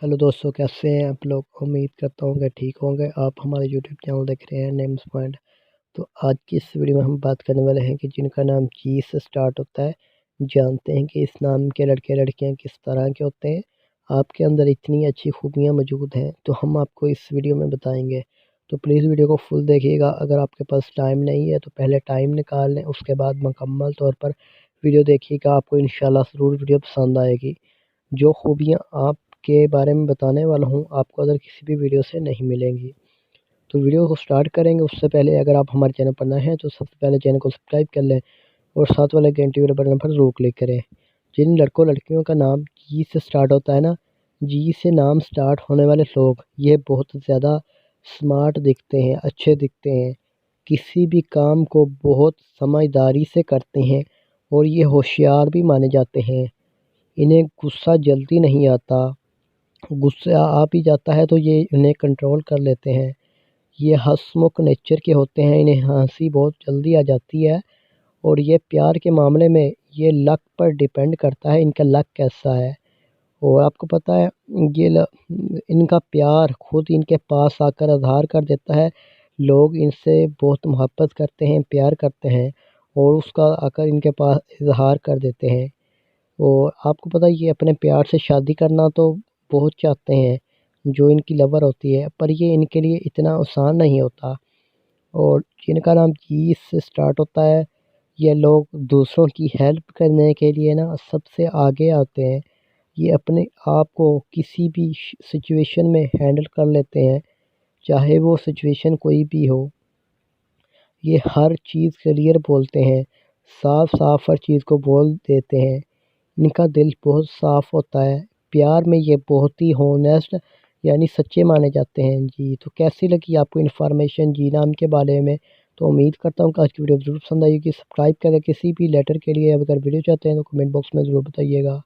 Hello दोस्तों, कैसे हैं आप लोग। उम्मीद करता हूँ कि ठीक होंगे। आप हमारे यूट्यूब चैनल देख रहे हैं नेम्स पॉइंट। तो आज की इस वीडियो में हम बात करने वाले हैं कि जिनका नाम जी से स्टार्ट होता है, जानते हैं कि इस नाम के लड़के लड़कियां किस तरह के होते हैं। आपके अंदर इतनी अच्छी खूबियाँ मौजूद हैं तो हम आपको इस वीडियो में बताएंगे। तो प्लीज़ वीडियो को फुल देखिएगा। अगर आपके पास टाइम नहीं है तो पहले टाइम निकाल लें, उसके बाद मुकम्मल तौर पर वीडियो देखिएगा। आपको इंशाल्लाह ज़रूर वीडियो पसंद आएगी। जो खूबियाँ आपके बारे में बताने वाला हूँ, आपको अदर किसी भी वीडियो से नहीं मिलेंगी। तो वीडियो को स्टार्ट करेंगे उससे पहले अगर आप हमारे चैनल पर नए हैं तो सबसे पहले चैनल को सब्सक्राइब कर लें और साथ वाले घंटी वाले बटन पर ज़रूर क्लिक करें। जिन लड़कों लड़कियों का नाम जी से स्टार्ट होता है ना, जी से नाम स्टार्ट होने वाले लोग ये बहुत ज़्यादा स्मार्ट दिखते हैं, अच्छे दिखते हैं, किसी भी काम को बहुत समझदारी से करते हैं और ये होशियार भी माने जाते हैं। इन्हें गुस्सा जल्दी नहीं आता, गुस्सा आ भी जाता है तो ये इन्हें कंट्रोल कर लेते हैं। ये हँसमुख नेचर के होते हैं, इन्हें हँसी बहुत जल्दी आ जाती है। और ये प्यार के मामले में ये लक पर डिपेंड करता है, इनका लक कैसा है। और आपको पता है ये इनका प्यार खुद इनके पास आकर आधार कर देता है। लोग इनसे बहुत मोहब्बत करते हैं, प्यार करते हैं और उसका आकर इनके पास इज़हार कर देते हैं। और आपको पता है ये अपने प्यार से शादी करना तो बहुत चाहते हैं जो इनकी लवर होती है, पर ये इनके लिए इतना आसान नहीं होता। और जिनका नाम जी से स्टार्ट होता है, ये लोग दूसरों की हेल्प करने के लिए ना सबसे आगे आते हैं। ये अपने आप को किसी भी सिचुएशन में हैंडल कर लेते हैं, चाहे वो सिचुएशन कोई भी हो। ये हर चीज़ क्लियर बोलते हैं, साफ साफ हर चीज़ को बोल देते हैं। इनका दिल बहुत साफ़ होता है। प्यार में ये बहुत ही हॉनेस्ट यानी सच्चे माने जाते हैं जी। तो कैसी लगी आपको इन्फॉर्मेशन जी नाम के बारे में। तो उम्मीद करता हूँ कि आज की वीडियो ज़रूर पसंद आएगी। सब्सक्राइब करें किसी भी लेटर के लिए। अगर वीडियो चाहते हैं तो कमेंट बॉक्स में ज़रूर बताइएगा।